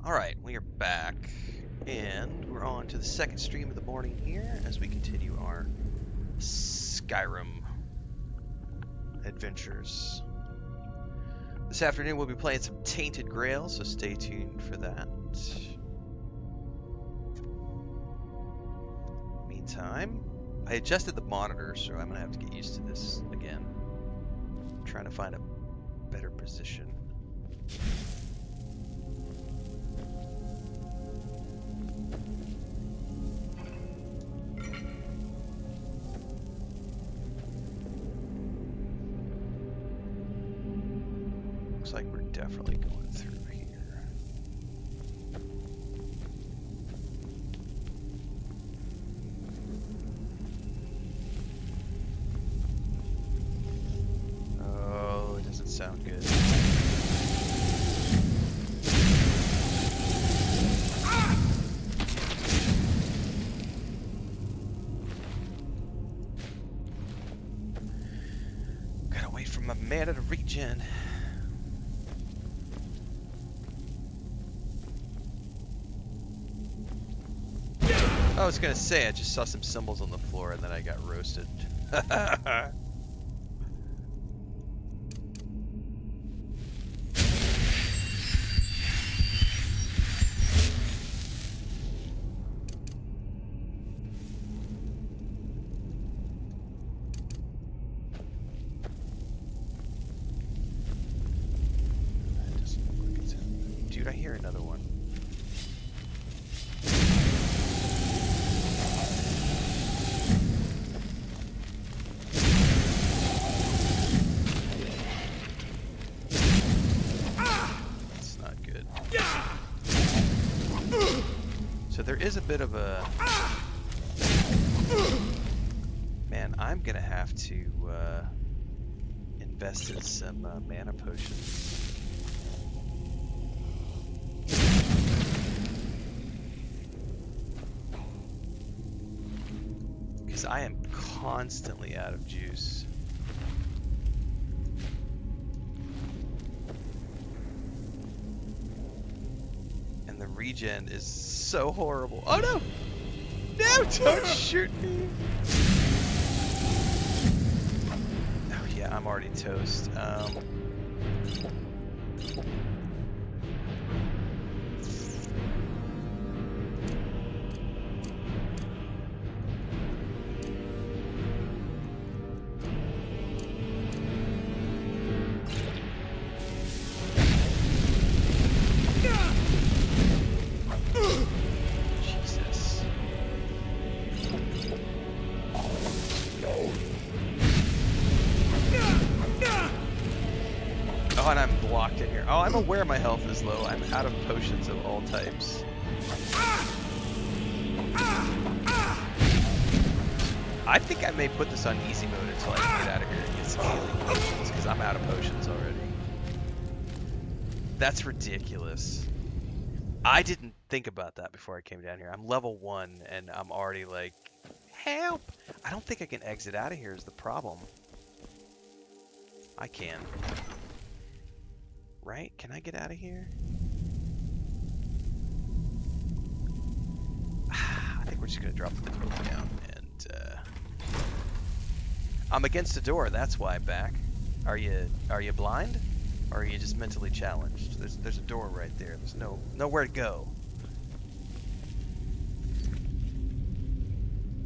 Alright, we are back, and we're on to the second stream of the morning here as we continue our Skyrim adventures. This afternoon we'll be playing some Tainted Grail, so stay tuned for that. Meantime, I adjusted the monitor, so I'm going to have to get used to this again. I'm trying to find a better position. Looks like we're definitely going through here. Oh, it doesn't sound good. Gotta wait for my mana to regen. I was gonna say, I just saw some symbols on the floor and then I got roasted. That doesn't look like it's happening. Dude, I hear another one. So there is a bit of a... Man, I'm gonna have to invest in some mana potions. Because I am constantly out of juice. And the regen is so horrible. Oh no! No, don't shoot me! Oh yeah, I'm already toast. Oh, and I'm blocked in here. Oh, I'm aware my health is low. I'm out of potions of all types. I think I may put this on easy mode until I can get out of here and get some healing potions, because I'm out of potions already. That's ridiculous. I didn't think about that before I came down here. I'm level 1, and I'm already like, help! I don't think I can exit out of here is the problem. I can. Right? Can I get out of here? I think we're just gonna drop the boat down and I'm against the door, that's why I'm back. Are you blind? Or are you just mentally challenged? There's a door right there. There's nowhere to go.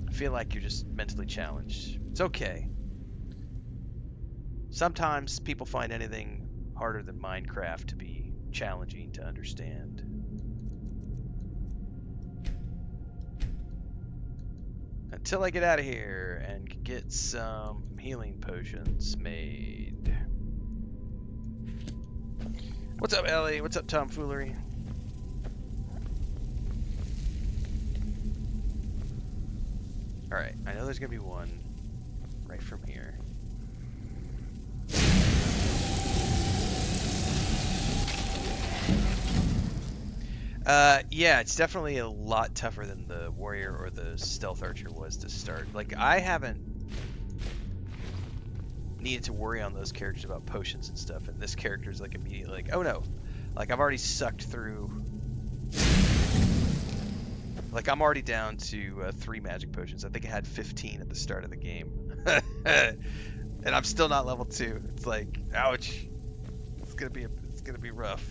I feel like you're just mentally challenged. It's okay. Sometimes people find anything harder than Minecraft to be challenging to understand. Until I get out of here and get some healing potions made. What's up, Ellie? What's up, Tomfoolery? Alright, I know there's gonna be one right from here. Yeah, it's definitely a lot tougher than the warrior or the stealth archer was to start. Like, I haven't needed to worry on those characters about potions and stuff, and this character's like immediately like, oh no. Like, I've already sucked through Like, I'm already down to 3 magic potions. I think I had 15 at the start of the game. And I'm still not level 2. It's like, ouch. It's gonna be rough.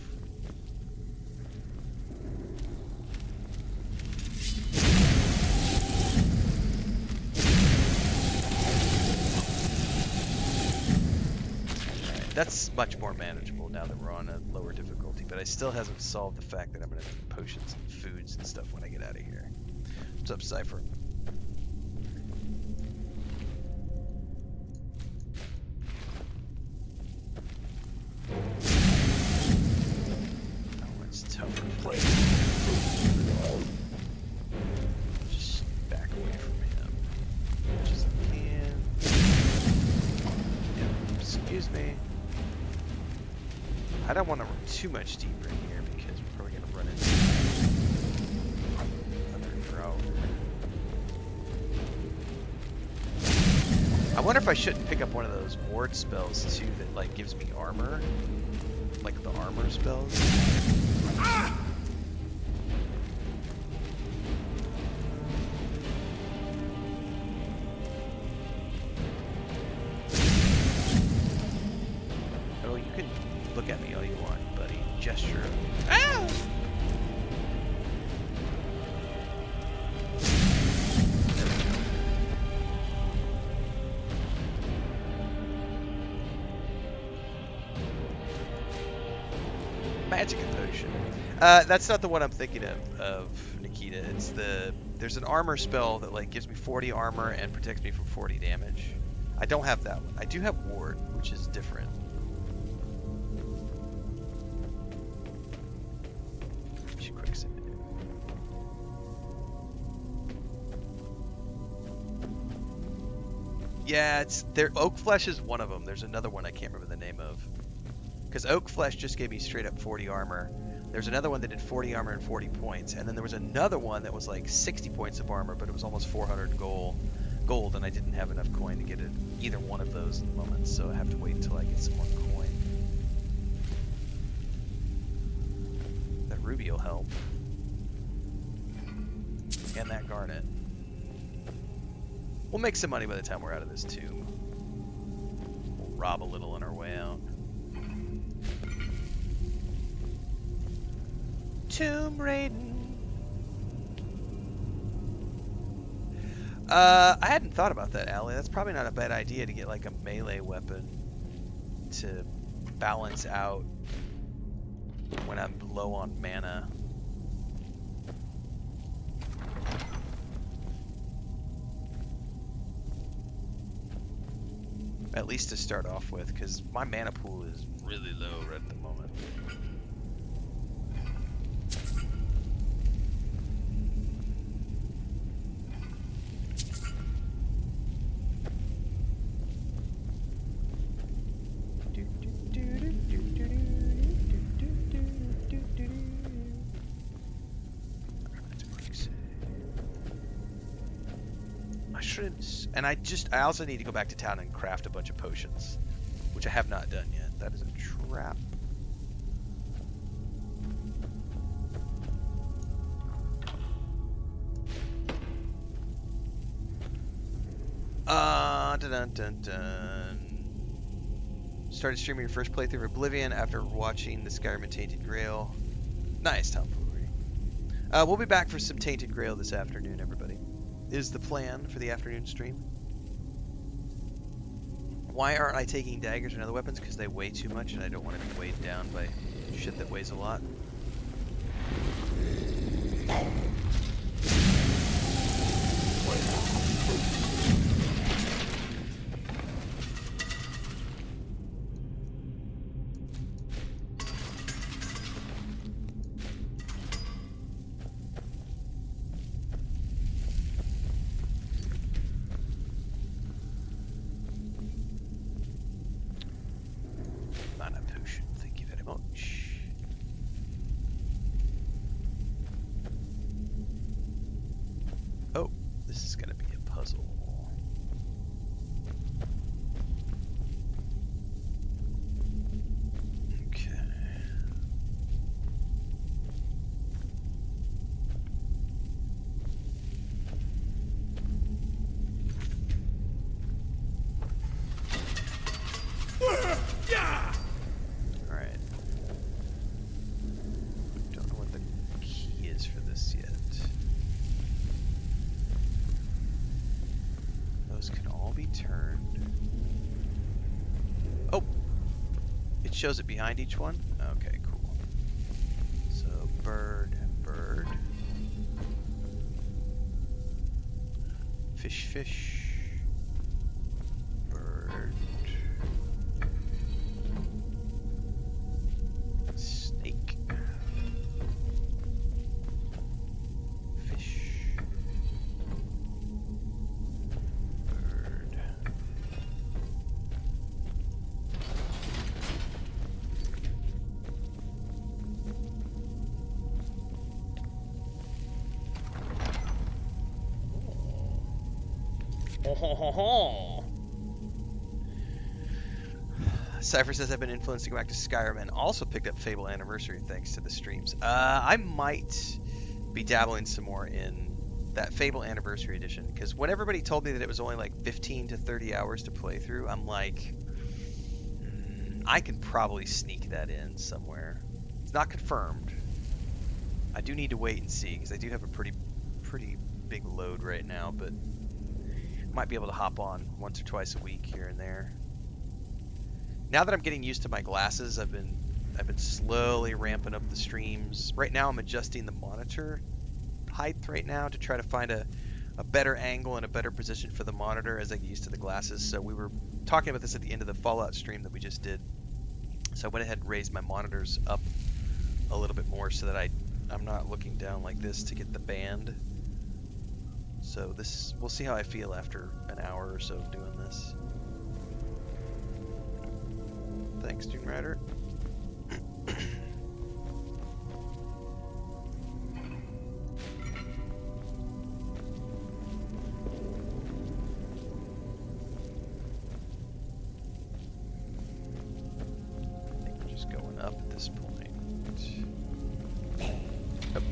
That's much more manageable now that we're on a lower difficulty, but I still hasn't solved the fact that I'm gonna need potions and foods and stuff when I get out of here. What's up, Cypher? Oh, it's tougher. Just back away from him as much as I can. Yeah, excuse me. I don't want to run too much deeper in here because we're probably going to run into another drought. I wonder if I shouldn't pick up one of those ward spells too that like gives me armor, like the armor spells. Oh, you can look at me all you want, buddy. Gesture. Ah! Magic potion. That's not the one I'm thinking of, Nikita. It's there's an armor spell that like gives me 40 armor and protects me from 40 damage. I don't have that one. I do have ward, which is different. Quick save. Yeah, it's there. Oak flesh is one of them. There's another one I can't remember the name of. Because Oak Flesh just gave me straight up 40 armor. There's another one that did 40 armor and 40 points. And then there was another one that was like 60 points of armor, but it was almost 400 gold, and I didn't have enough coin to get it, either one of those at the moment, so I have to wait until I get some more coin. That ruby will help. And that garnet. We'll make some money by the time we're out of this tomb. We'll rob a little on our way out. Tomb raiding. I hadn't thought about that, Allie. That's probably not a bad idea to get like a melee weapon to balance out when I'm low on mana. At least to start off with, because my mana pool is really low right at the moment. And I also need to go back to town and craft a bunch of potions, which I have not done yet. That is a trap. Dun dun dun dun. Started streaming your first playthrough of Oblivion after watching the Skyrim and Tainted Grail. Nice, tomfoolery. We'll be back for some Tainted Grail this afternoon, everybody. Is the plan for the afternoon stream. Why aren't I taking daggers and other weapons? Because they weigh too much and I don't want to be weighed down by shit that weighs a lot. Oh, it shows it behind each one? Okay, cool. So bird, bird. Fish, fish. Bird. Snake. Fish. Bird. Cypher says I've been influenced to go back to Skyrim and also picked up Fable Anniversary thanks to the streams. I might be dabbling some more in that Fable Anniversary Edition, because when everybody told me that it was only like 15 to 30 hours to play through, I'm like, I can probably sneak that in somewhere. It's not confirmed. I do need to wait and see, because I do have a pretty big load right now, but might be able to hop on once or twice a week here and there. Now that I'm getting used to my glasses, I've been slowly ramping up the streams. Right now I'm adjusting the monitor height right now to try to find a better angle and a better position for the monitor as I get used to the glasses. So we were talking about this at the end of the Fallout stream that we just did. So I went ahead and raised my monitors up a little bit more so that I'm not looking down like this to get the band. So this, we'll see how I feel after an hour or so of doing this. Thanks, Dune Rider. I think we're just going up at this point. Up.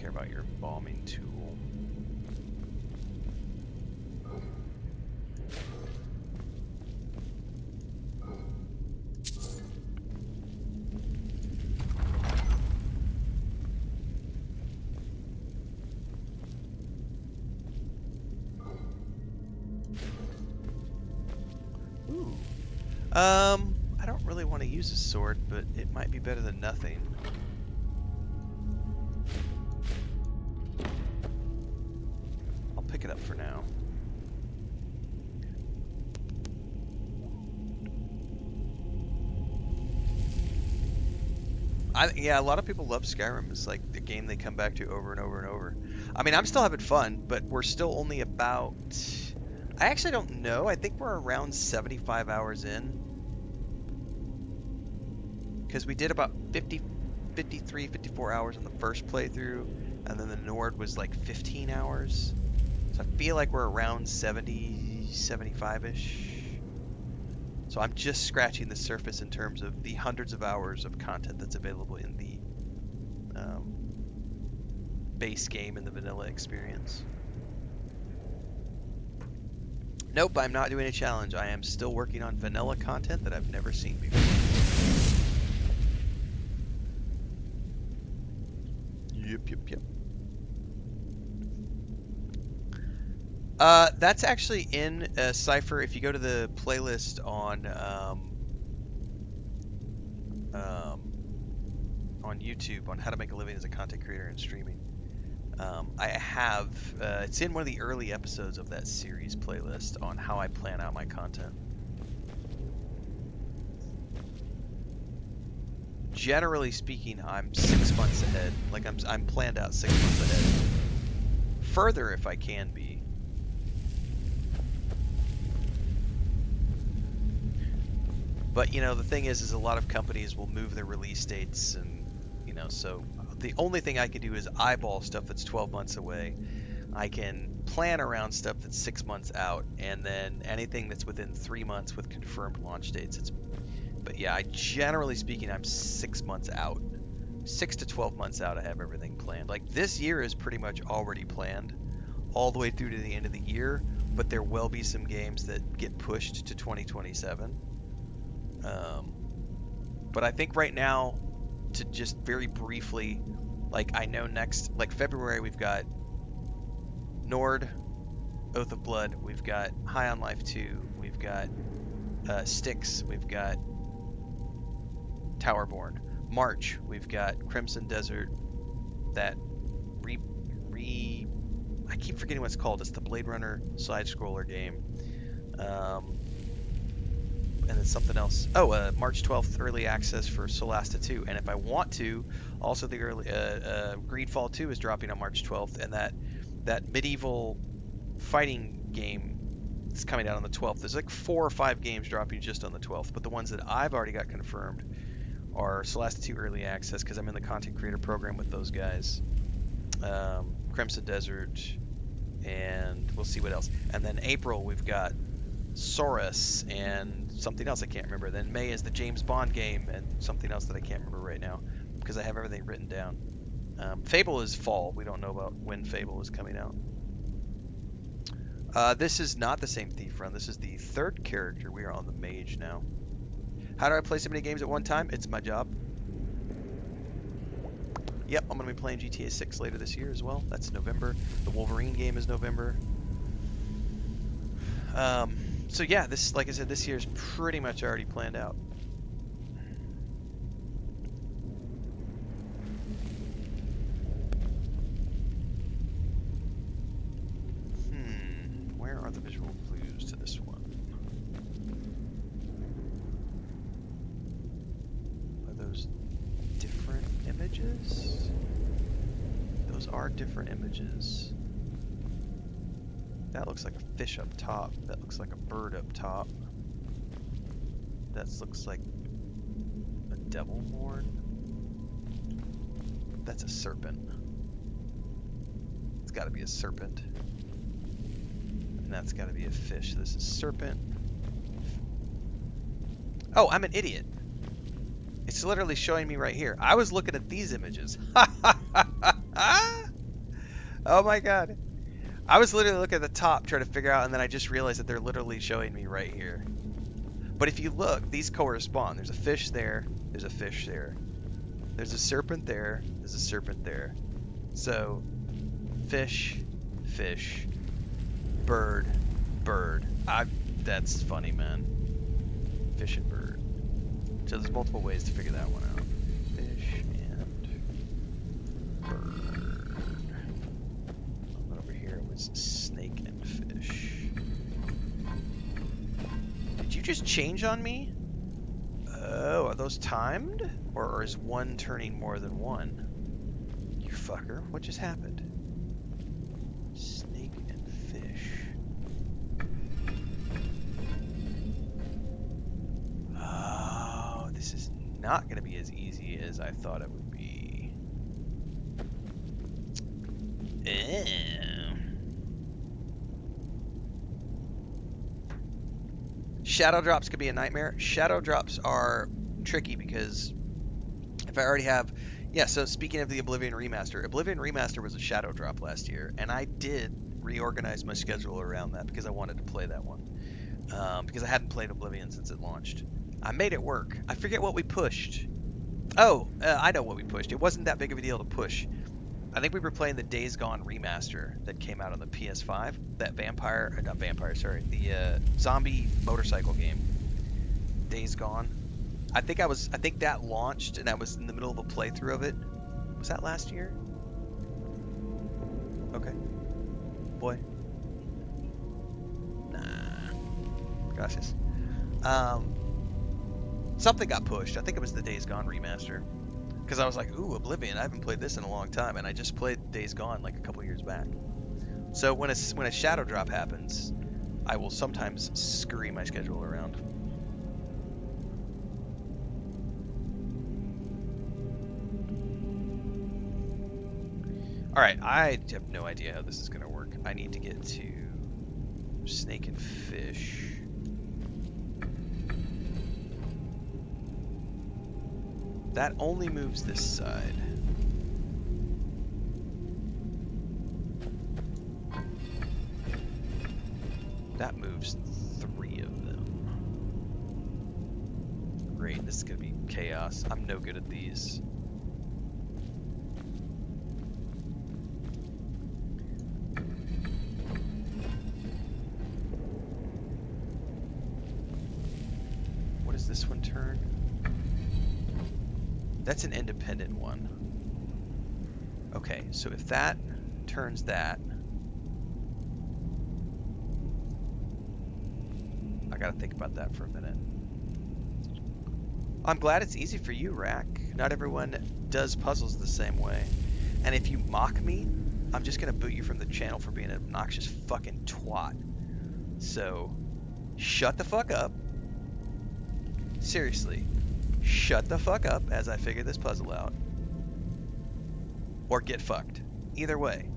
About your bombing tool. Ooh. I don't really want to use a sword, but it might be better than nothing. Pick it up for now. Yeah, a lot of people love Skyrim. It's like the game they come back to over and over and over. I mean, I'm still having fun, but we're still only about... I actually don't know. I think we're around 75 hours in. Because we did about 53, 54 hours on the first playthrough, and then the Nord was like 15 hours. So I feel like we're around 70, 75-ish. So I'm just scratching the surface in terms of the hundreds of hours of content that's available in the base game and the vanilla experience. Nope, I'm not doing a challenge. I am still working on vanilla content that I've never seen before. Yep. That's actually in Cypher. If you go to the playlist on YouTube on how to make a living as a content creator and streaming, I have it's in one of the early episodes of that series playlist on how I plan out my content. generally speaking, I'm 6 months ahead. Like I'm planned out 6 months ahead. Further if I can be. But you know, the thing is a lot of companies will move their release dates, and you know, so the only thing I can do is eyeball stuff that's 12 months away. I can plan around stuff that's 6 months out, and then anything that's within 3 months with confirmed launch dates. But yeah, generally speaking, I'm 6 months out. 6 to 12 months out, I have everything planned. Like this year is pretty much already planned, all the way through to the end of the year. But there will be some games that get pushed to 2027. But I think right now, to just very briefly, like I know next, like February, we've got Nord, Oath of Blood, we've got High on Life 2, we've got Styx, we've got Towerborn. March, we've got Crimson Desert, that I keep forgetting what it's called. It's the Blade Runner side-scroller game. And then something else. Oh, March 12th, early access for Solasta 2. And if I want to, also the early Greedfall 2 is dropping on March 12th, and that medieval fighting game is coming out on the 12th. There's like 4 or 5 games dropping just on the 12th, but the ones that I've already got confirmed are Solasta 2 early access because I'm in the content creator program with those guys. Crimson Desert, and we'll see what else. And then April we've got Saurus and something else I can't remember. Then May is the James Bond game and something else that I can't remember right now because I have everything written down. Fable is fall. We don't know about when Fable is coming out. This is not the same Thief Run. This is the 3rd character. We are on the Mage now. How do I play so many games at one time? It's my job. Yep, I'm going to be playing GTA 6 later this year as well. That's November. The Wolverine game is November. So yeah, this, like I said, this year is pretty much already planned out. Where are the visual clues to this one? Are those different images? Those are different images. That looks like a fish up top. That looks like a bird up top. That looks like a devil horn. That's a serpent. It's got to be a serpent. And that's got to be a fish. This is serpent. Oh, I'm an idiot. It's literally showing me right here. I was looking at these images. Oh my god. I was literally looking at the top trying to figure out, and then I just realized that they're literally showing me right here. But if you look, these correspond. There's a fish there. There's a fish there. There's a serpent there. There's a serpent there. So, fish, fish, bird, bird. That's funny, man. Fish and bird. So there's multiple ways to figure that one out. Fish and bird. And over here was snake and fish. Did you just change on me? Oh, are those timed? Or is one turning more than one? You fucker. What just happened? Snake and fish. Oh, this is not going to be as easy as I thought it would be. Shadow drops could be a nightmare. Shadow drops are tricky because if I already have... Yeah, so speaking of the Oblivion Remaster, Oblivion Remaster was a shadow drop last year, and I did reorganize my schedule around that because I wanted to play that one. Because I hadn't played Oblivion since it launched. I made it work. I forget what we pushed. Oh, I know what we pushed. It wasn't that big of a deal to push. I think we were playing the Days Gone remaster that came out on the PS5. That the zombie motorcycle game. Days Gone. I think that launched and I was in the middle of a playthrough of it. Was that last year? Okay. Boy. Nah. Gracias. Something got pushed. I think it was the Days Gone remaster. Because I was like, ooh, Oblivion, I haven't played this in a long time, and I just played Days Gone like a couple years back. So when a shadow drop happens, I will sometimes scurry my schedule around. Alright, I have no idea how this is going to work. I need to get to Snake and Fish. That only moves this side. That moves 3 of them. Great, this is going to be chaos. I'm no good at these. What does this one turn? That's an independent one. Okay, so if that turns that, I gotta think about that for a minute. I'm glad it's easy for you, Rack. Not everyone does puzzles the same way. And if you mock me, I'm just gonna boot you from the channel for being an obnoxious fucking twat. So, shut the fuck up. Seriously. Shut the fuck up as I figure this puzzle out. Or get fucked. Either way.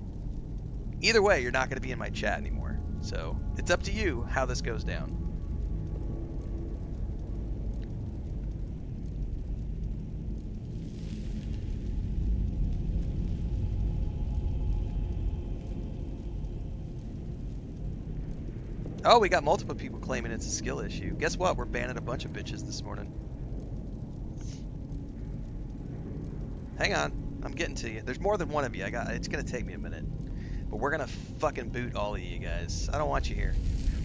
Either way, you're not going to be in my chat anymore. So, it's up to you how this goes down. Oh, we got multiple people claiming it's a skill issue. Guess what? We're banning a bunch of bitches this morning. Hang on, I'm getting to you. There's more than one of you. It's gonna take me a minute, but we're gonna fucking boot all of you guys. I don't want you here.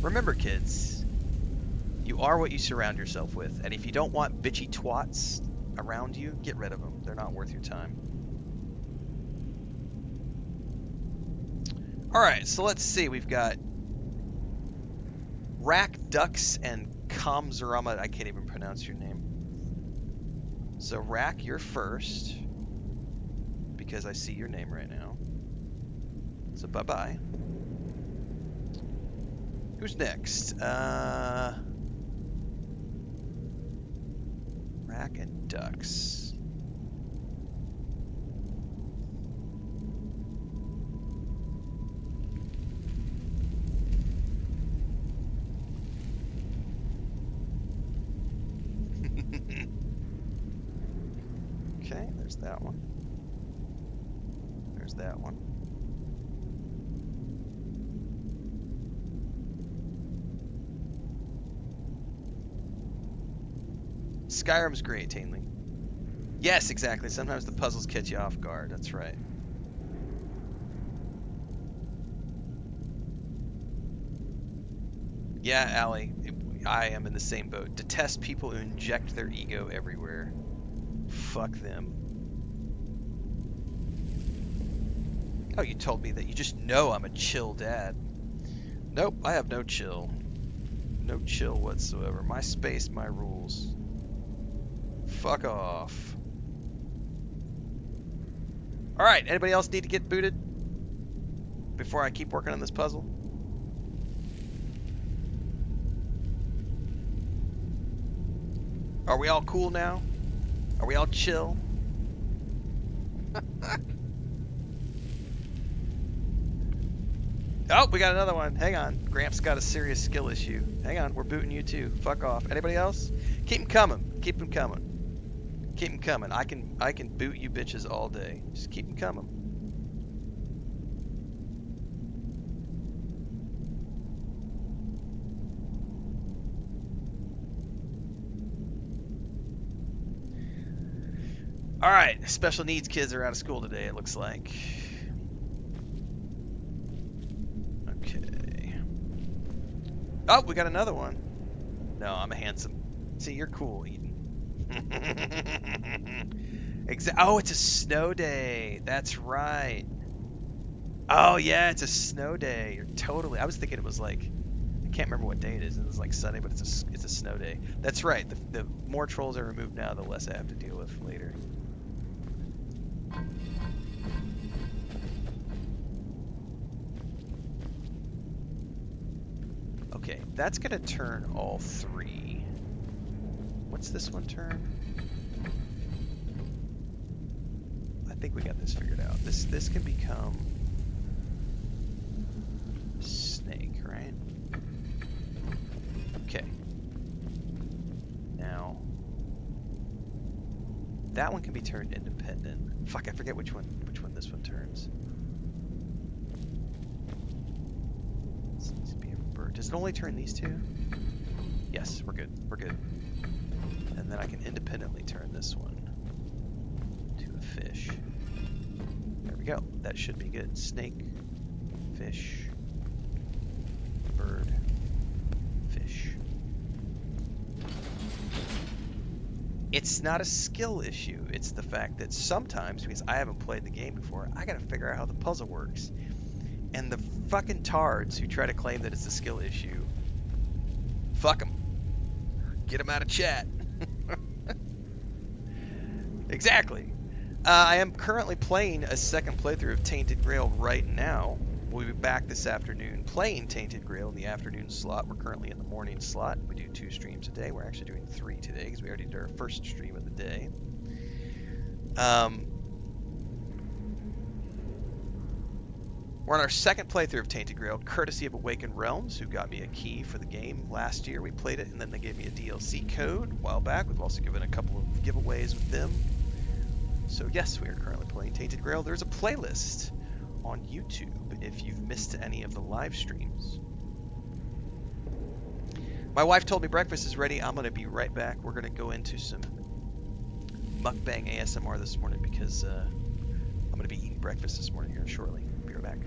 Remember, kids, you are what you surround yourself with, and if you don't want bitchy twats around you, get rid of them. They're not worth your time. All right, so let's see. We've got Rack Ducks and Kamzarama. I can't even pronounce your name. So Rack, you're first. Because I see your name right now. So bye-bye. Who's next? Rack and Ducks. Okay, there's that one. There's that one. Skyrim's great, Tainley. Yes, exactly. Sometimes the puzzles catch you off guard. That's right. Yeah, Allie. I am in the same boat. Detest people who inject their ego everywhere. Fuck them. Oh, you told me that you just know I'm a chill dad. Nope, I have no chill. No chill whatsoever. My space, my rules. Fuck off. Alright, anybody else need to get booted? Before I keep working on this puzzle? Are we all cool now? Are we all chill? Oh, we got another one. Hang on. Gramps got a serious skill issue. Hang on, we're booting you too. Fuck off. Anybody else? Keep them coming. Keep them coming. Keep them coming. I can boot you bitches all day. Just keep them coming. All right, special needs kids are out of school today, it looks like. Okay. Oh, we got another one. No, I'm a handsome. See, you're cool, Eden. Oh, it's a snow day. That's right. Oh, yeah, it's a snow day. You're totally. I was thinking it was like a can't remember what day it is. It's like Sunday, but it's a snow day. That's right. The more trolls I remove now, the less I have to deal with later. Okay, that's gonna turn all 3. What's this one turn? I think we got this figured out. This can become snake, right? Okay. Now that one can be turned independent. Fuck, I forget which one this one turns. This needs to be a bird. Does it only turn these 2? Yes, we're good. We're good. And then I can independently turn this one to a fish. There we go. That should be good. Snake, fish, bird, fish. It's not a skill issue. It's the fact that sometimes, because I haven't played the game before, I gotta figure out how the puzzle works. And the fucking tards who try to claim that it's a skill issue, fuck them. Get them out of chat. Exactly. I am currently playing a second playthrough of Tainted Grail right now. We'll be back this afternoon playing Tainted Grail in the afternoon slot. We're currently in the morning slot. We do 2 streams a day. We're actually doing 3 today because we already did our first stream of the day. We're on our second playthrough of Tainted Grail, courtesy of Awakened Realms, who got me a key for the game last year. We played it, and then they gave me a DLC code a while back. We've also given a couple of giveaways with them. So yes, we are currently playing Tainted Grail. There's a playlist on YouTube if you've missed any of the live streams. My wife told me breakfast is ready. I'm going to be right back. We're going to go into some mukbang ASMR this morning because I'm going to be eating breakfast this morning here shortly. Be right back.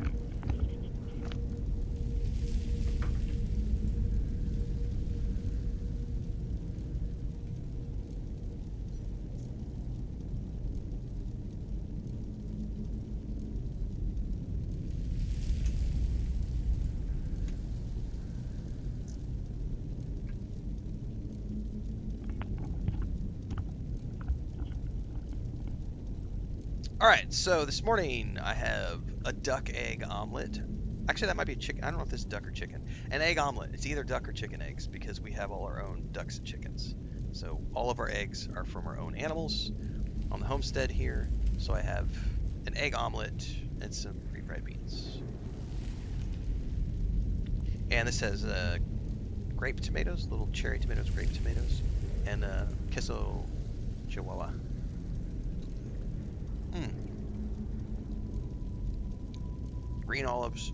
Alright, so this morning I have a duck egg omelet. Actually, that might be a chicken. I don't know if this is duck or chicken. An egg omelet. It's either duck or chicken eggs because we have all our own ducks and chickens. So all of our eggs are from our own animals on the homestead here. So I have an egg omelet and some refried beans. And this has grape tomatoes, little cherry tomatoes, grape tomatoes, and queso chihuahua. Green olives,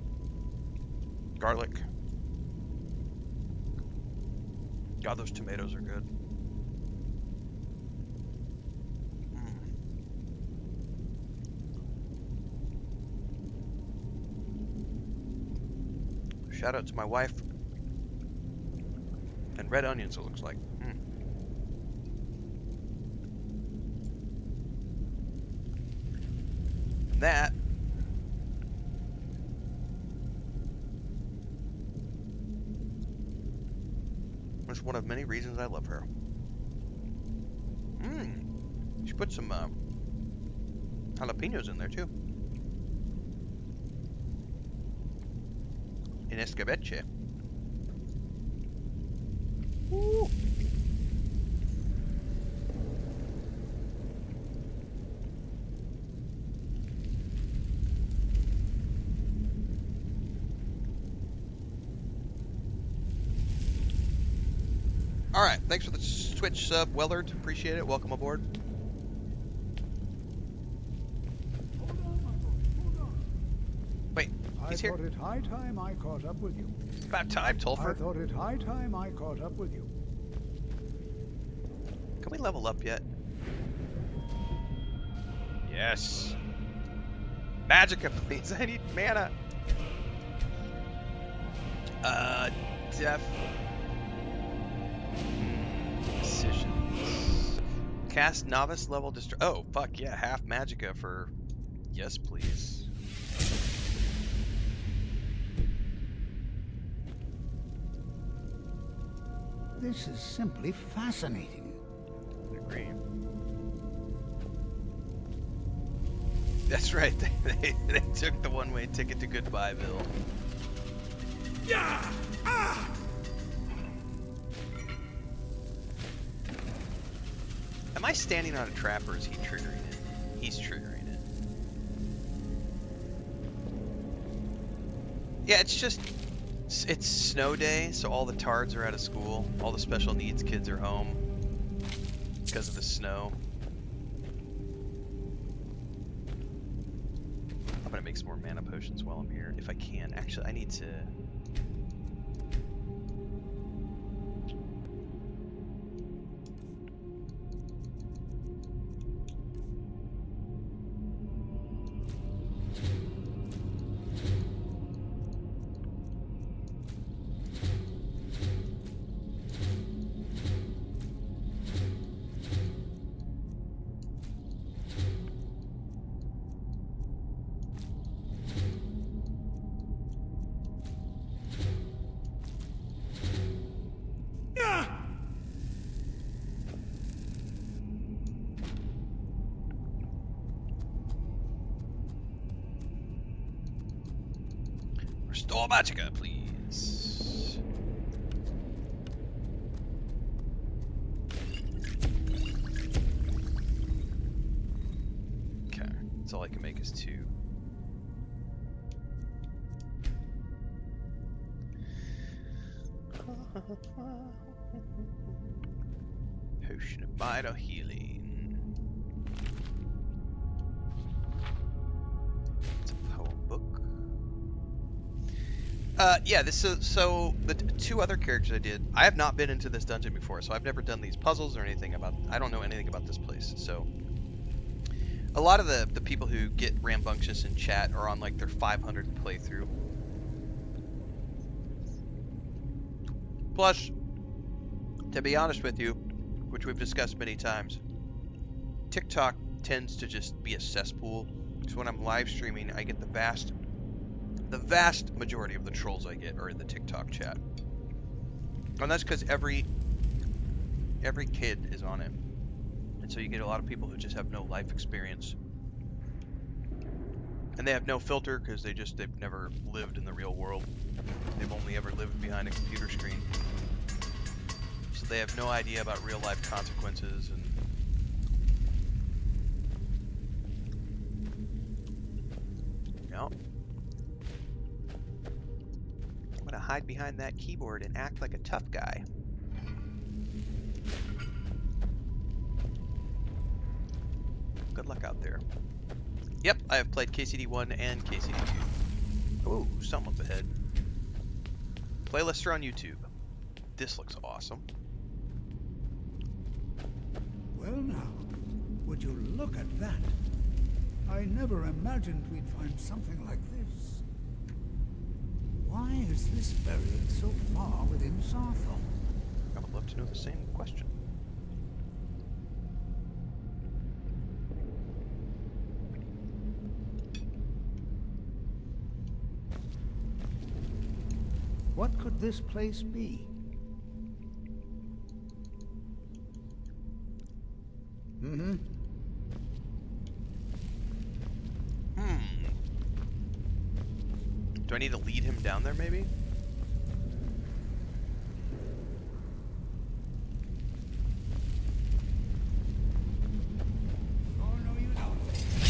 garlic. God, those tomatoes are good. Shout out to my wife. And red onions, it looks like. And that is one of many reasons I love her. She put some jalapenos in there too. In escabeche. Woo. Alright, thanks for the Twitch sub, Wellard. Appreciate it. Welcome aboard. Wait, he's here? I thought it high time I caught up with you. About time, Tolfer. I thought it high time I caught up with you. Can we level up yet? Yes. Magicka, please. I need mana. Def. Decisions. Cast novice level oh, fuck yeah. Half Magicka for. Yes, please. This is simply fascinating. I agree. That's right. They took the one-way ticket to Goodbyeville. Yeah! Ah! Am I standing on a trap or is he triggering it? He's triggering it. Yeah, it's snow day, so all the tards are out of school. All the special needs kids are home because of the snow. I'm gonna make some more mana potions while I'm here, if I can. Actually, I need to... Restore Magicka, please. Okay, that's all I can make is 2. Potion of minor healing. It's a poem book. Yeah, this is, so the 2 other characters I did, I have not been into this dungeon before, so I've never done these puzzles or anything about, I don't know anything about this place, so a lot of the people who get rambunctious in chat are on like their 500th playthrough. Plus, to be honest with you, which we've discussed many times, TikTok tends to just be a cesspool, so when I'm live streaming, I get the vast majority of the trolls I get are in the TikTok chat. And that's because every kid is on it. And so you get a lot of people who just have no life experience. And they have no filter because they've never lived in the real world. They've only ever lived behind a computer screen. So they have no idea about real life consequences and no. I'm gonna hide behind that keyboard and act like a tough guy. Good luck out there. Yep, I have played KCD1 and KCD2. Ooh, some up ahead. Playlists are on YouTube. This looks awesome. Well now, would you look at that? I never imagined we'd find something like this. Why is this buried so far within Sarthal? I would love to know the same question. What could this place be? Mm-hmm. Do I need to lead him down there, maybe? Oh, no, you don't.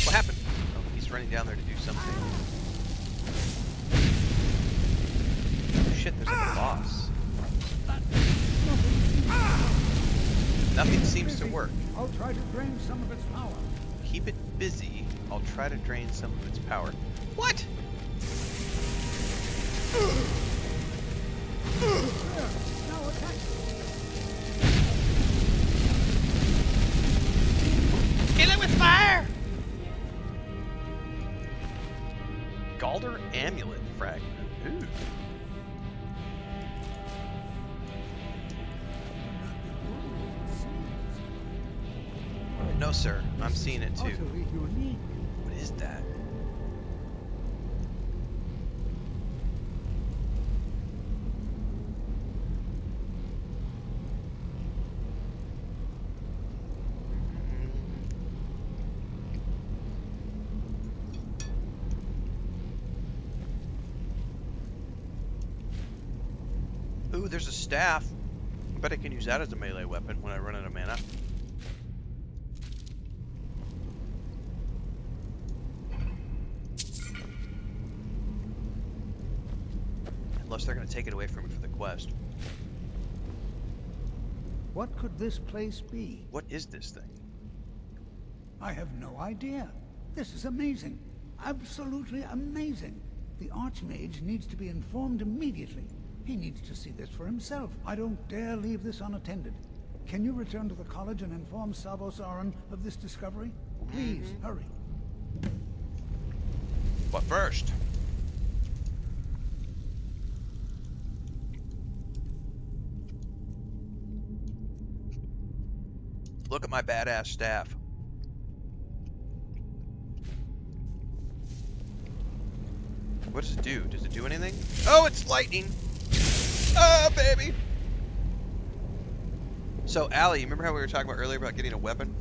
What happened? Oh, he's running down there to do something. Oh, shit, there's like a boss. Nothing seems to work. I'll try to drain some of its power. Keep it busy. I'll try to drain some of its power. What? Now attack. Kill it with fire! Galder Amulet Fragment. Ooh. No, sir. I'm seeing it too. Utterly unique. What is that? Ooh, there's a staff. I bet I can use that as a melee weapon when I run out of mana. Unless they're going to take it away from me for the quest. What could this place be? What is this thing? I have no idea. This is amazing. Absolutely amazing. The Archmage needs to be informed immediately. He needs to see this for himself. I don't dare leave this unattended. Can you return to the college and inform Savos Aran of this discovery? Please, hurry. But first... look at my badass staff. What does it do? Does it do anything? Oh, it's lightning! Oh, baby! So, Allie, you remember how we were talking about earlier about getting a weapon?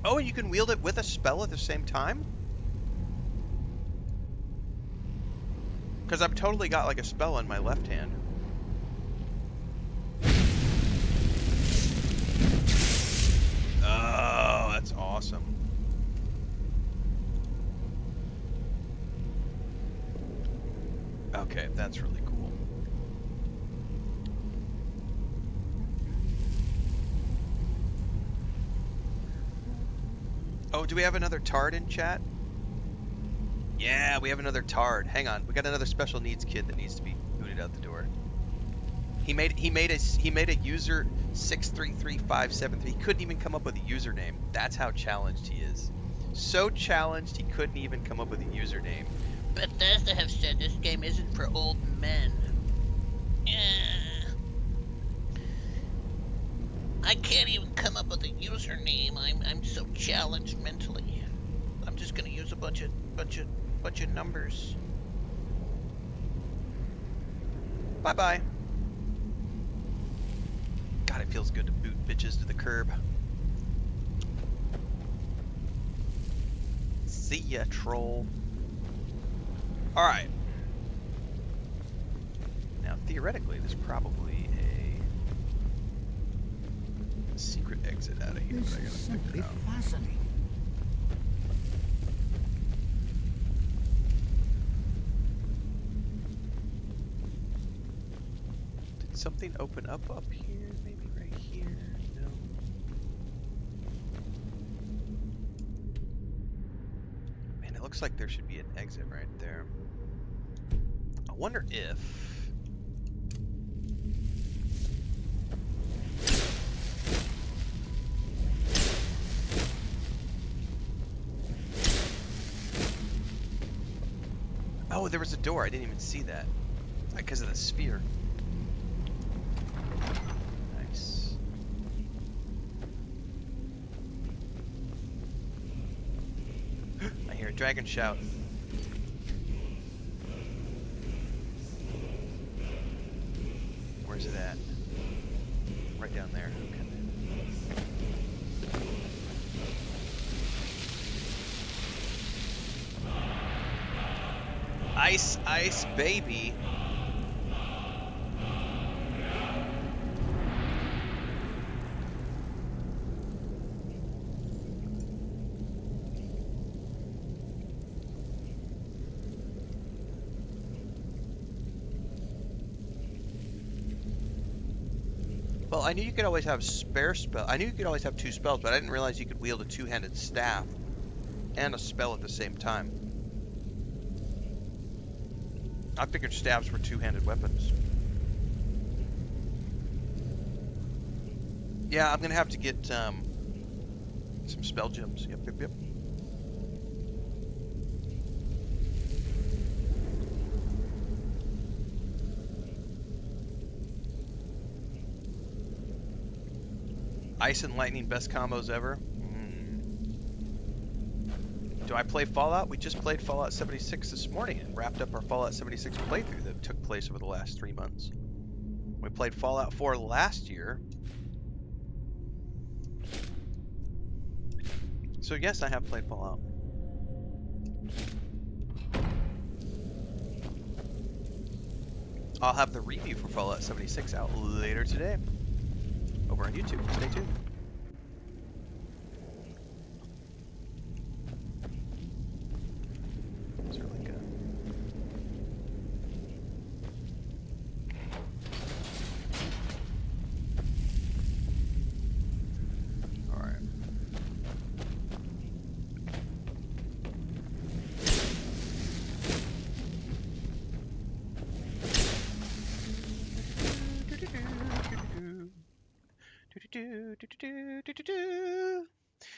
Oh, and you can wield it with a spell at the same time? Because I've totally got like a spell in my left hand. Oh, that's awesome. Okay, that's really cool. Oh, do we have another Tard in chat? Yeah, we have another Tard. Hang on, we got another special needs kid that needs to be booted out the door. He made a user 633573. He couldn't even come up with a username. That's how challenged he is. So challenged he couldn't even come up with a username. Bethesda have said this game isn't for old men. I can't even come up with a username. I'm so challenged mentally. I'm just gonna use a bunch of numbers. Bye bye. God, it feels good to boot bitches to the curb. See ya, troll. Alright. Now, theoretically, there's probably a secret exit out of here, This but I is gotta simply figure it out. fascinating. Did something open up here? Maybe right here? No. Man, it looks like there should be an exit right there. I wonder if... Oh, there was a door. I didn't even see that. Because of the sphere. Nice. I hear a dragon shout. Where's it at? Right down there. Okay. Ice, ice, baby. Well, I knew you could always have spare spell. I knew you could always have two spells, but I didn't realize you could wield a two-handed staff and a spell at the same time. I figured staves were two-handed weapons. Yeah, I'm gonna have to get some spell gems. Yep, yep, yep. Ice and lightning, best combos ever. Do I play Fallout? We just played Fallout 76 this morning and wrapped up our Fallout 76 playthrough that took place over the last 3 months. We played Fallout 4 last year. So yes, I have played Fallout. I'll have the review for Fallout 76 out later today over on YouTube. Stay tuned. Is there like a... Alright.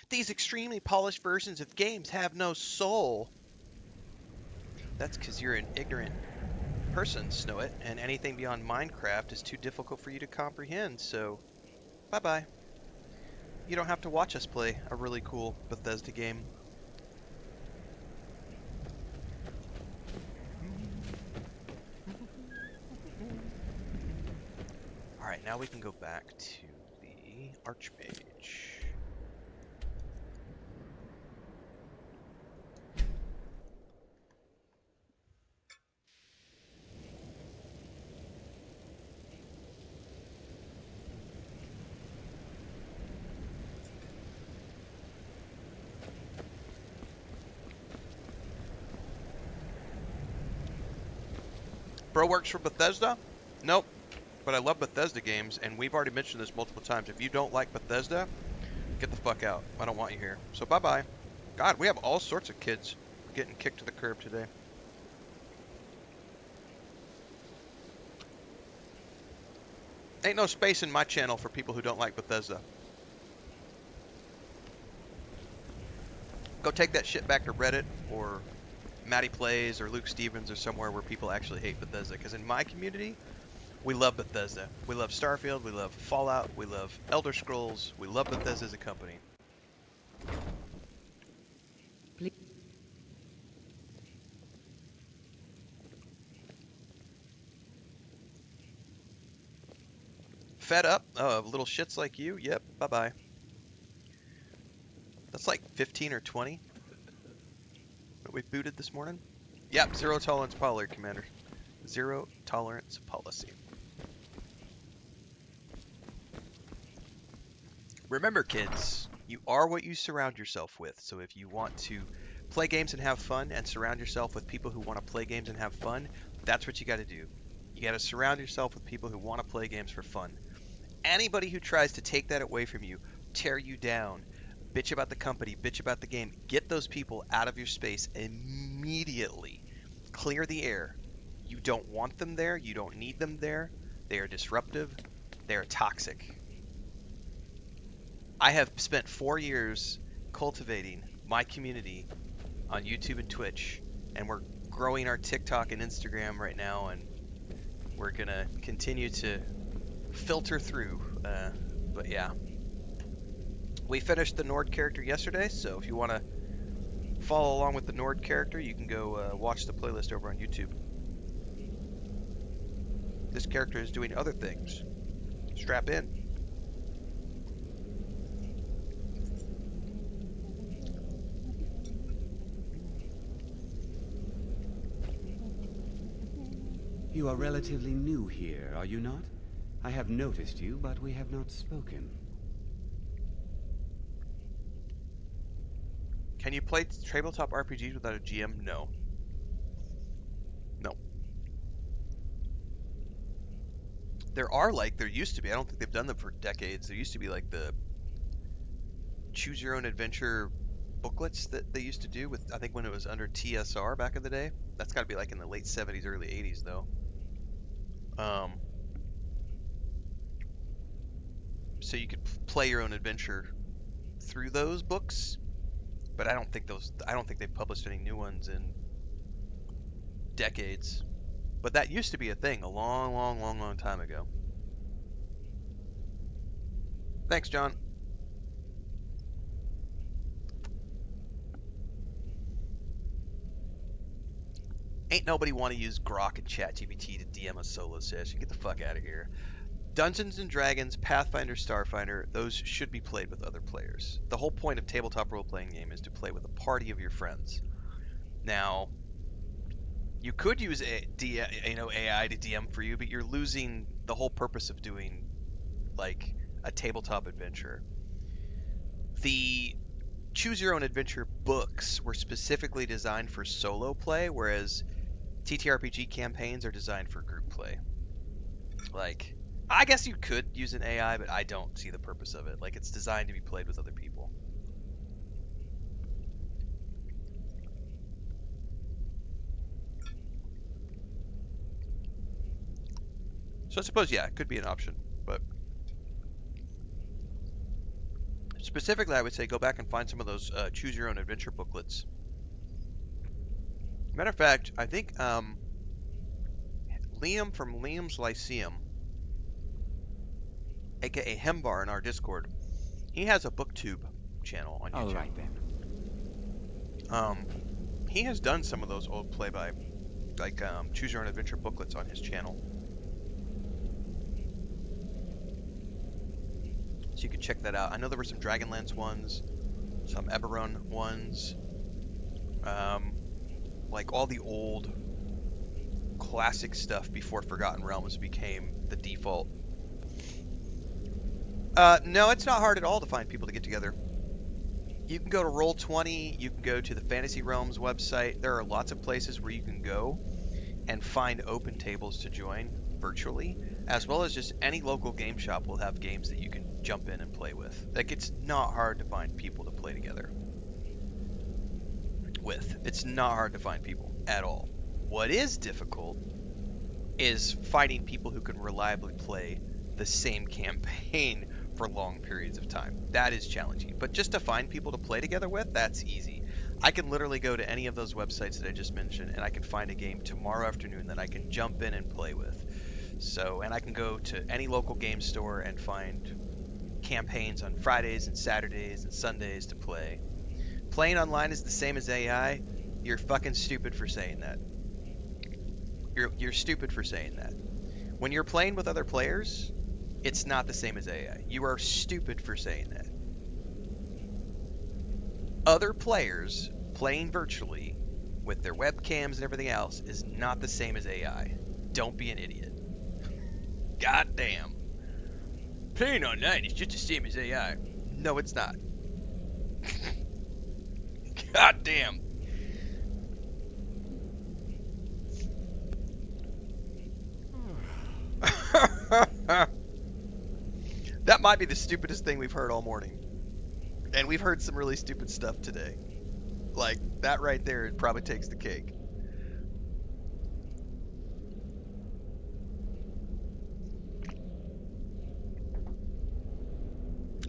These extremely polished versions of games have no soul. That's because you're an ignorant person, Snowit, and anything beyond Minecraft is too difficult for you to comprehend, so bye-bye. You don't have to watch us play a really cool Bethesda game. Alright, now we can go back to the Archmage. Bro works for Bethesda? Nope. But I love Bethesda games, and we've already mentioned this multiple times. If you don't like Bethesda, get the fuck out. I don't want you here. So bye-bye. God, we have all sorts of kids getting kicked to the curb today. Ain't no space in my channel for people who don't like Bethesda. Go take that shit back to Reddit or Matty Plays or Luke Stevens or somewhere where people actually hate Bethesda. Because in my community, we love Bethesda. We love Starfield. We love Fallout. We love Elder Scrolls. We love Bethesda as a company. Fed up? Oh, little shits like you? Yep, bye-bye. That's like 15 or 20 that we booted this morning. Yep, zero tolerance policy, Commander. Zero tolerance policy. Remember, kids, you are what you surround yourself with. So if you want to play games and have fun and surround yourself with people who want to play games and have fun, that's what you got to do. You got to surround yourself with people who want to play games for fun. Anybody who tries to take that away from you, tear you down, bitch about the company, bitch about the game, get those people out of your space immediately. Clear the air. You don't want them there. You don't need them there. They are disruptive. They are toxic. I have spent 4 years cultivating my community on YouTube and Twitch, and we're growing our TikTok and Instagram right now, and we're going to continue to filter through, but yeah. We finished the Nord character yesterday, so if you want to follow along with the Nord character, you can go watch the playlist over on YouTube. This character is doing other things. Strap in. You are relatively new here, are you not? I have noticed you, but we have not spoken. Can you play tabletop RPGs without a GM? No. No. There used to be. I don't think they've done them for decades. There used to be like the choose your own adventure booklets that they used to do with, I think when it was under TSR back in the day. That's got to be like in the late 70s, early 80s though. So you could play your own adventure through those books, but I don't think they've published any new ones in decades. But that used to be a thing a long time ago. Thanks, John. Ain't nobody want to use Grok and ChatGPT to DM a solo session. Get the fuck out of here. Dungeons and Dragons, Pathfinder, Starfinder, those should be played with other players. The whole point of tabletop role-playing game is to play with a party of your friends. Now, You could use AI to DM for you, but you're losing the whole purpose of doing like a tabletop adventure. The choose your own adventure books were specifically designed for solo play, whereas TTRPG campaigns are designed for group play. Like, I guess you could use an AI, but I don't see the purpose of it. Like, it's designed to be played with other people. So I suppose, yeah, it could be an option, but specifically, I would say go back and find some of those choose your own adventure booklets. Matter of fact, I think Liam from Liam's Lyceum, aka Hembar in our Discord, he has a booktube channel on YouTube. All right then. He has done some of those old play by, like choose your own adventure booklets on his channel. So you can check that out. I know there were some Dragonlance ones, some Eberron ones, like all the old classic stuff before Forgotten Realms became the default. No, it's not hard at all to find people to get together. You can go to Roll20, you can go to the Fantasy Realms website. There are lots of places where you can go and find open tables to join virtually, as well as just any local game shop will have games that you can jump in and play with. Like, it's not hard to find people to play together with. It's not hard to find people at all. What is difficult is finding people who can reliably play the same campaign for long periods of time. That is challenging. But just to find people to play together with, that's easy. I can literally go to any of those websites that I just mentioned, and I can find a game tomorrow afternoon that I can jump in and play with. So, and I can go to any local game store and find campaigns on Fridays and Saturdays and Sundays to play. Playing online is the same as AI. You're fucking stupid for saying that. You're stupid for saying that. When you're playing with other players, it's not the same as AI. You are stupid for saying that. Other players playing virtually with their webcams and everything else is not the same as AI. Don't be an idiot. God damn. Playing online is just the same as AI. No, it's not. God damn. That might be the stupidest thing we've heard all morning. And we've heard some really stupid stuff today. Like, that right there, it probably takes the cake.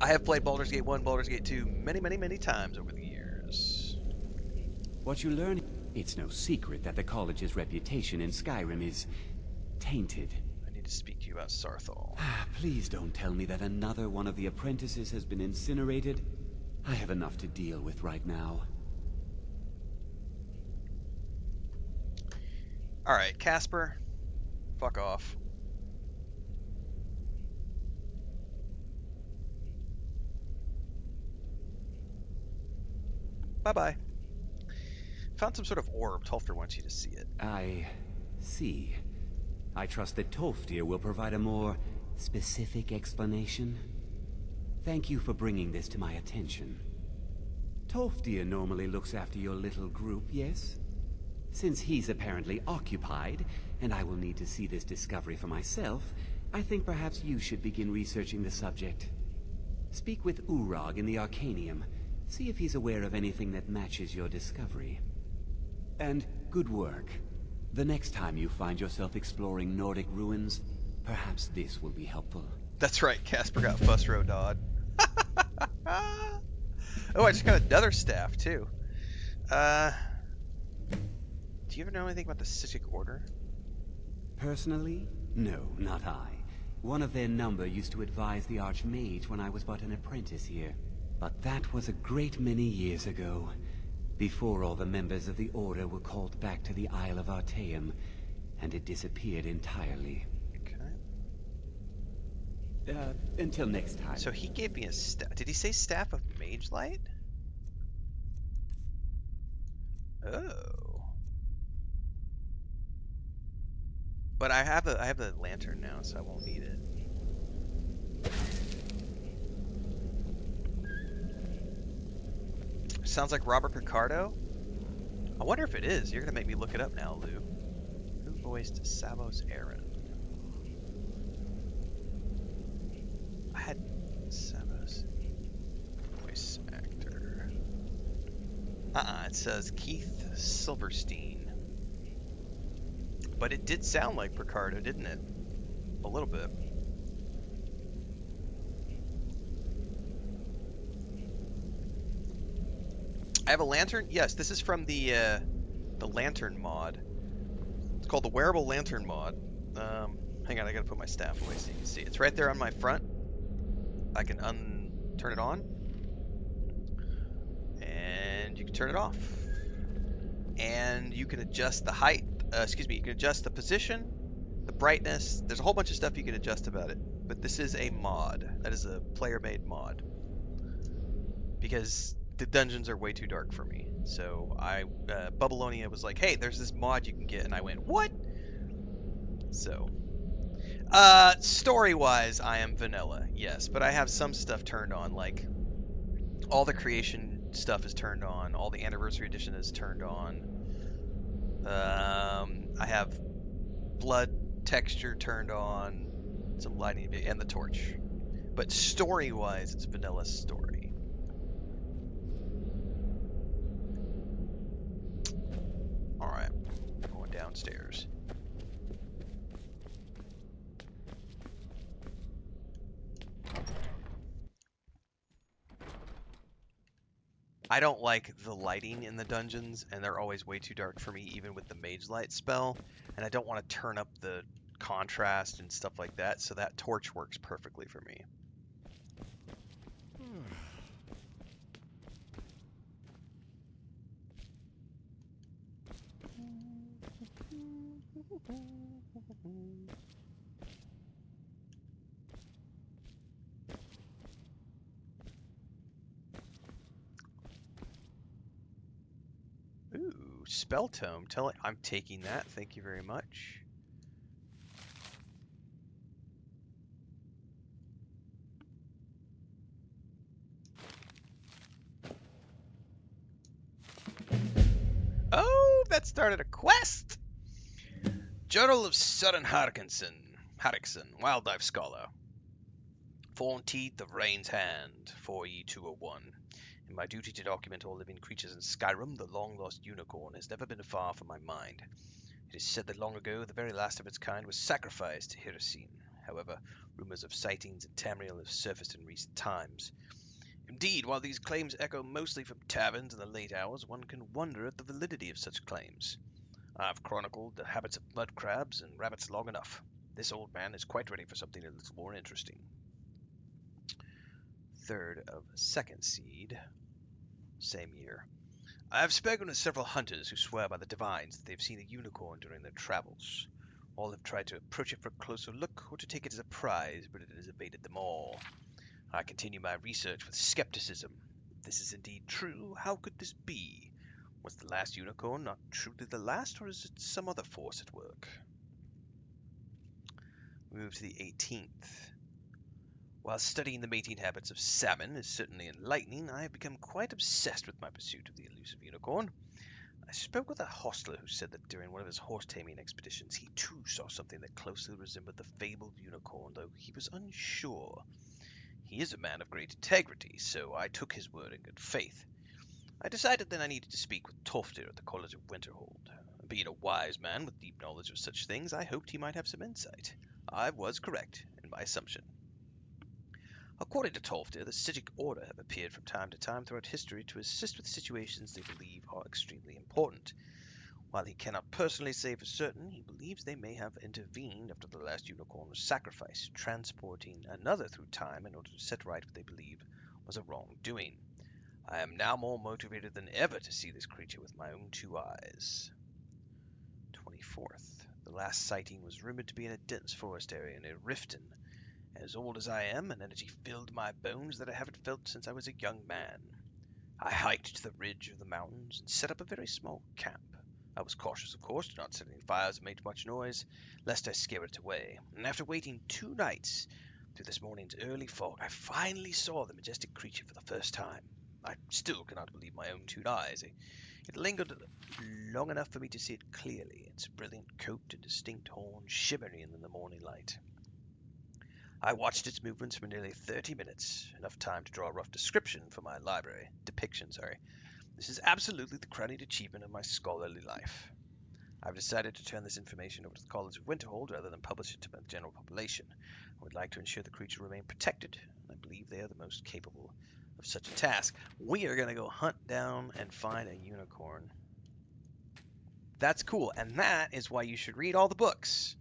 I have played Baldur's Gate 1, Baldur's Gate 2 many, many, many times over the years. What you learn, it's no secret that the college's reputation in Skyrim is tainted. I need to speak to you about Sarthal. Please don't tell me that another one of the apprentices has been incinerated. I have enough to deal with right now. Alright, Casper. Fuck off. Bye-bye. Found some sort of orb. Tolfter wants you to see it. I see. I trust that Tolftir will provide a more specific explanation. Thank you for bringing this to my attention. Tolftir normally looks after your little group, yes? Since he's apparently occupied, and I will need to see this discovery for myself, I think perhaps you should begin researching the subject. Speak with Urag in the Arcanium. See if he's aware of anything that matches your discovery. And good work. The next time you find yourself exploring Nordic ruins, perhaps this will be helpful. That's right, Casper got Fussro Dodd. Oh, I just got another staff, too. Do you ever know anything about the Sissic Order? Personally? No, not I. One of their number used to advise the Archmage when I was but an apprentice here. But that was a great many years ago, before all the members of the Order were called back to the Isle of Artaeum, and it disappeared entirely. Okay. Until next time. So he gave me a staff. Did he say Staff of Mage Light? Oh. But I have a lantern now, so I won't need it. Sounds like Robert Picardo. I wonder if it is. You're gonna make me look it up now, Lou. Who voiced Savos Aaron? I had Savos voice actor. It says Keith Silverstein. But it did sound like Picardo, didn't it? A little bit. I have a lantern. Yes, this is from the lantern mod. It's called the wearable lantern mod. Hang on, I gotta put my staff away so you can see. It's right there on my front. I can turn it on, and you can turn it off, and you can adjust the height. You can adjust the position, the brightness. There's a whole bunch of stuff you can adjust about it. But this is a mod. That is a player-made mod. Because the dungeons are way too dark for me. So Bubbleonia was like, hey, there's this mod you can get. And I went, what? So, story-wise, I am vanilla, yes. But I have some stuff turned on, like all the creation stuff is turned on. All the anniversary edition is turned on. I have blood texture turned on, some lighting, and the torch. But story-wise, it's vanilla story. Alright, going downstairs. I don't like the lighting in the dungeons, and they're always way too dark for me, even with the Mage Light spell. And I don't want to turn up the contrast and stuff like that, so that torch works perfectly for me. Ooh, spell tome. I'm taking that. Thank you very much. Oh, that started a quest! Journal of Søren Harkison, Wildlife Scholar. Fawn Teeth of Rain's Hand, 4E201. In my duty to document all living creatures in Skyrim, the long-lost unicorn has never been far from my mind. It is said that long ago, the very last of its kind was sacrificed to Hirsine. However, rumors of sightings in Tamriel have surfaced in recent times. Indeed, while these claims echo mostly from taverns in the late hours, one can wonder at the validity of such claims. I've chronicled the habits of mud crabs and rabbits long enough. This old man is quite ready for something a little more interesting. 3rd of 2nd Seed, same year. I have spoken with several hunters who swear by the divines that they've seen a unicorn during their travels. All have tried to approach it for a closer look or to take it as a prize, but it has evaded them all. I continue my research with skepticism. If this is indeed true, how could this be? Was the last unicorn not truly the last, or is it some other force at work? We move to the 18th. While studying the mating habits of salmon is certainly enlightening, I have become quite obsessed with my pursuit of the elusive unicorn. I spoke with a hostler who said that during one of his horse-taming expeditions, he too saw something that closely resembled the fabled unicorn, though he was unsure. He is a man of great integrity, so I took his word in good faith. I decided then I needed to speak with Toftir at the College of Winterhold. Being a wise man with deep knowledge of such things, I hoped he might have some insight. I was correct in my assumption. According to Tolfdir, the Sigic Order have appeared from time to time throughout history to assist with situations they believe are extremely important. While he cannot personally say for certain, he believes they may have intervened after the last unicorn was sacrificed, transporting another through time in order to set right what they believe was a wrongdoing. I am now more motivated than ever to see this creature with my own 2 eyes. 24th. The last sighting was rumored to be in a dense forest area near Riften. As old as I am, an energy filled my bones that I haven't felt since I was a young man. I hiked to the ridge of the mountains and set up a very small camp. I was cautious, of course, to not set any fires or make much noise, lest I scare it away. And after waiting 2 nights, through this morning's early fog, I finally saw the majestic creature for the first time. I still cannot believe my own 2 eyes. It lingered long enough for me to see it clearly, its brilliant coat and distinct horns shimmering in the morning light. I watched its movements for nearly 30 minutes, enough time to draw a rough depiction for my library. This is absolutely the crowning achievement of my scholarly life. I've decided to turn this information over to the College of Winterhold rather than publish it to the general population. I would like to ensure the creature remain protected, and I believe they are the most capable of such a task. We are going to go hunt down and find a unicorn. That's cool, and that is why you should read all the books.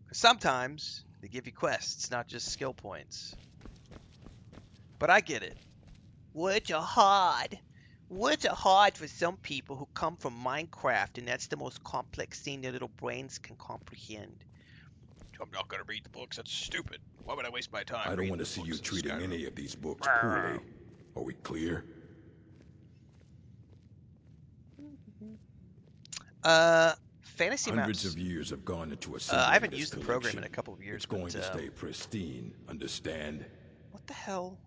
Because sometimes they give you quests, not just skill points. But I get it. Words are hard. Words are hard for some people who come from Minecraft, and that's the most complex thing their little brains can comprehend. I'm not going to read the books. That's stupid. Why would I waste my time? I don't want to see you treating any of these books poorly. Are we clear? Fantasy Hundreds maps. of years have gone into assembling I haven't this used the program collection. in a couple of years. It's going but, to stay pristine, understand? What the hell?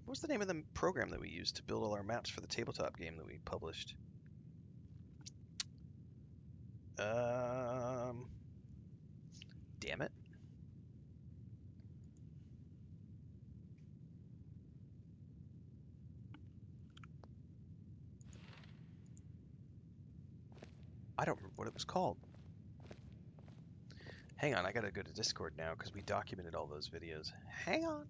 What's the name of the program that we used to build all our maps for the tabletop game that we published? Damn it. I don't remember what it was called. Hang on, I gotta go to Discord now because we documented all those videos. Hang on.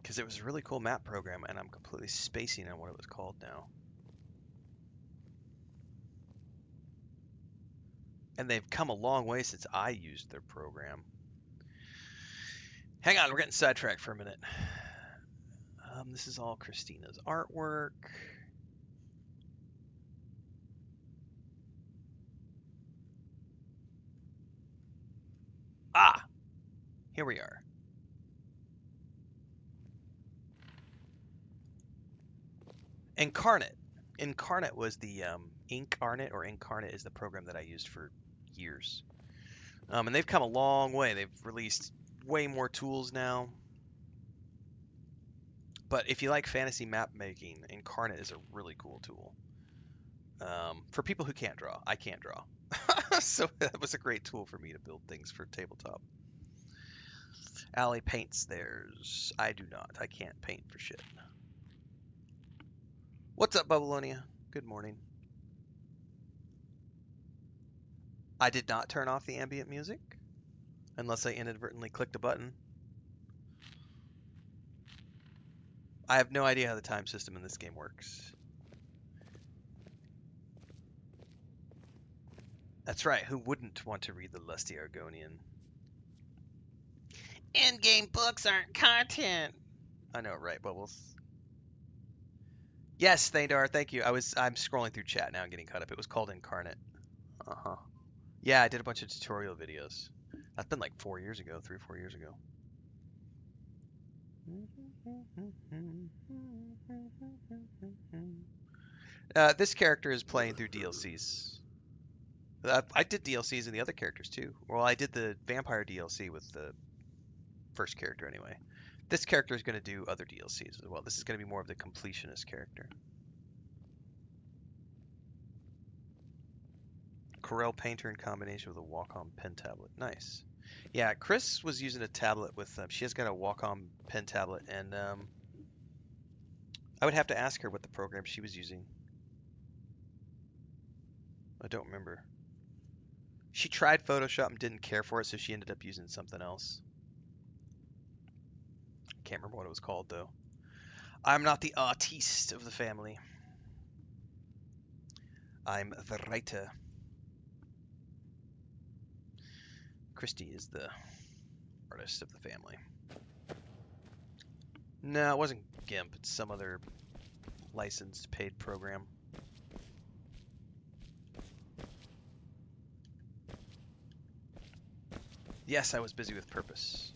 Because it was a really cool map program, and I'm completely spacing on what it was called now. And they've come a long way since I used their program. Hang on, we're getting sidetracked for a minute. This is all Christina's artwork. Ah! Here we are. Incarnate. Incarnate was the Incarnate, or Incarnate is the program that I used for years. And they've come a long way. They've released way more tools now. But if you like fantasy map making, Incarnate is a really cool tool. For people who can't draw. I can't draw. So that was a great tool for me to build things for tabletop. Allie paints theirs. I do not. I can't paint for shit. What's up, Babylonia? Good morning. I did not turn off the ambient music, unless I inadvertently clicked a button. I have no idea how the time system in this game works. That's right, who wouldn't want to read the Lusty Argonian? Endgame books aren't content. I know, right, Bubbles? Yes, Thandar, thank you. I'm scrolling through chat now and getting caught up. It was called Incarnate. Uh-huh. Yeah, I did a bunch of tutorial videos. That's been like 4 years ago, 3 or 4 years ago. This character is playing through DLCs. I did DLCs in the other characters too. Well, I did the vampire DLC with the first character anyway. This character is going to do other DLCs as well. This is going to be more of the completionist character. Corel Painter in combination with a Wacom pen tablet. Nice. Yeah, Chris was using a tablet with, she has got a Wacom pen tablet, and I would have to ask her what the program she was using. I don't remember. She tried Photoshop and didn't care for it, so she ended up using something else. Can't remember what it was called, though. I'm not the artiste of the family. I'm the writer. Christy is the artist of the family. No, it wasn't GIMP. It's some other licensed paid program. Yes, I was busy with purpose.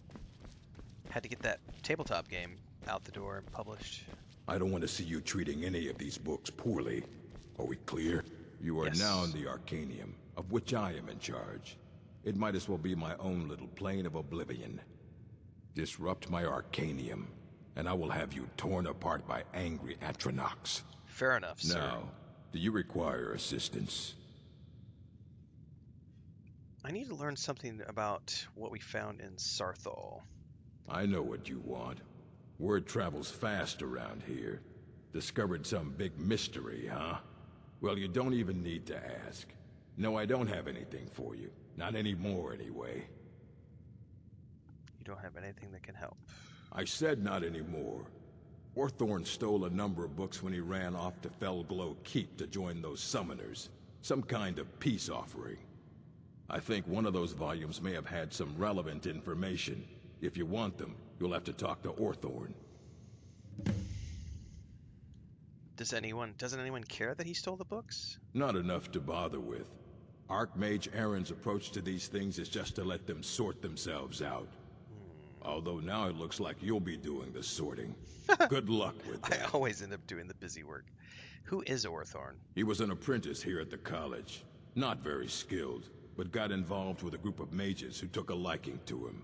Had to get that tabletop game out the door and published. I don't want to see you treating any of these books poorly. Are we clear? You are Yes. now in the Arcanium, of which I am in charge. It might as well be my own little plane of oblivion. Disrupt my Arcanium, and I will have you torn apart by angry Atronachs. Fair enough, sir. Now, do you require assistance? I need to learn something about what we found in Sarthal. I know what you want. Word travels fast around here. Discovered some big mystery, huh? Well, you don't even need to ask. No, I don't have anything for you. Not anymore, anyway. You don't have anything that can help. I said not anymore. Orthorn stole a number of books when he ran off to Felglow Keep to join those summoners. Some kind of peace offering. I think one of those volumes may have had some relevant information. If you want them, you'll have to talk to Orthorn. Doesn't anyone care that he stole the books? Not enough to bother with. Archmage Aaron's approach to these things is just to let them sort themselves out. Although now it looks like you'll be doing the sorting. Good luck with I that. always end up doing the busy work. Who is Orthorn? He was an apprentice here at the college. Not very skilled, but got involved with a group of mages who took a liking to him.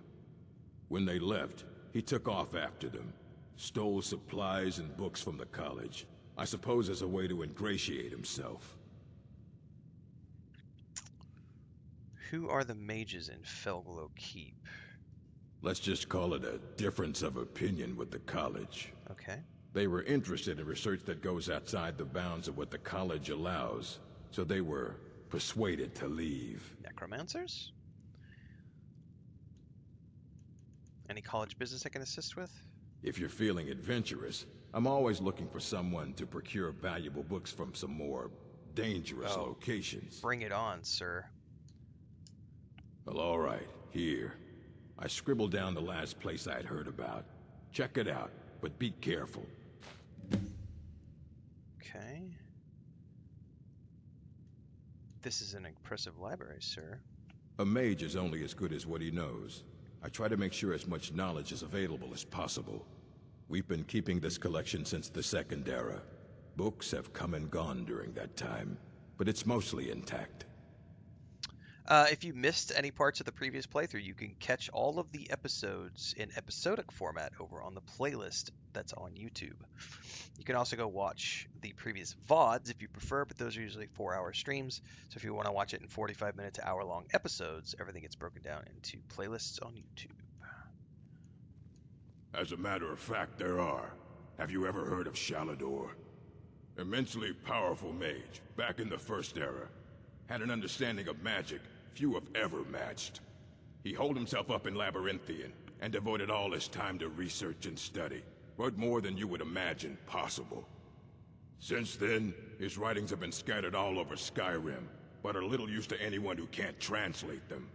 When they left, he took off after them. Stole supplies and books from the college. I suppose as a way to ingratiate himself. Who are the mages in Felglow Keep? Let's just call it a difference of opinion with the college. Okay. They were interested in research that goes outside the bounds of what the college allows, so they were persuaded to leave. Necromancers? Any college business I can assist with? If you're feeling adventurous, I'm always looking for someone to procure valuable books from some more dangerous locations. Bring it on, sir. Well, all right, here. I scribbled down the last place I'd heard about. Check it out, but be careful. Okay. This is an impressive library, sir. A mage is only as good as what he knows. I try to make sure as much knowledge is available as possible. We've been keeping this collection since the Second Era. Books have come and gone during that time, but it's mostly intact. If you missed any parts of the previous playthrough, you can catch all of the episodes in episodic format over on the playlist that's on YouTube. You can also go watch the previous VODs if you prefer, but those are usually 4-hour streams. So if you want to watch it in 45-minute to hour-long episodes, everything gets broken down into playlists on YouTube. As a matter of fact, there are. Have you ever heard of Shalador? Immensely powerful mage, back in the First Era. Had an understanding of magic few have ever matched. He holed himself up in Labyrinthian, and devoted all his time to research and study. Wrote more than you would imagine possible. Since then, his writings have been scattered all over Skyrim, but are little use to anyone who can't translate them.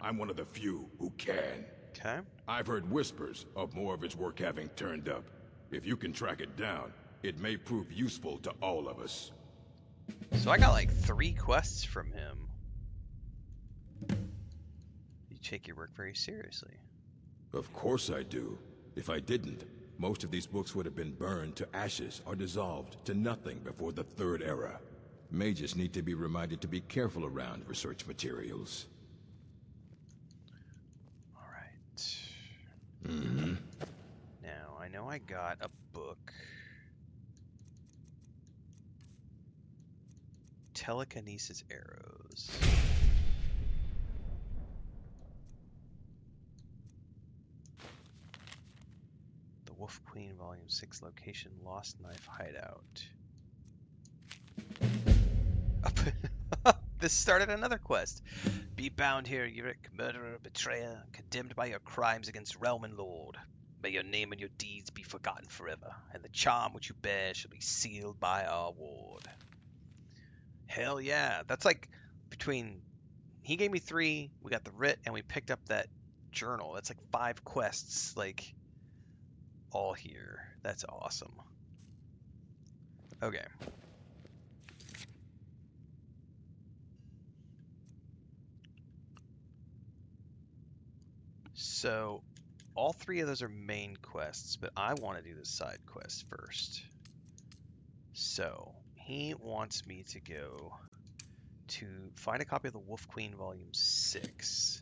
I'm one of the few who can. Okay. I've heard whispers of more of his work having turned up. If you can track it down, it may prove useful to all of us. So I got like 3 quests from him. You take your work very seriously. Of course I do. If I didn't, most of these books would have been burned to ashes or dissolved to nothing before the Third Era. Mages need to be reminded to be careful around research materials. All right. Mm-hmm. Now, I know I got a book. Telekinesis arrows. The Wolf Queen, Volume 6, Location, Lost Knife Hideout. This started another quest. Be bound here, Uric, murderer, betrayer, condemned by your crimes against realm and lord. May your name and your deeds be forgotten forever, and the charm which you bear shall be sealed by our ward. Hell yeah. That's like between... He gave me 3, we got the writ, and we picked up that journal. That's like 5 quests, like, all here. That's awesome. Okay. So, all 3 of those are main quests, but I want to do the side quest first. So, he wants me to go to find a copy of the Wolf Queen Volume 6.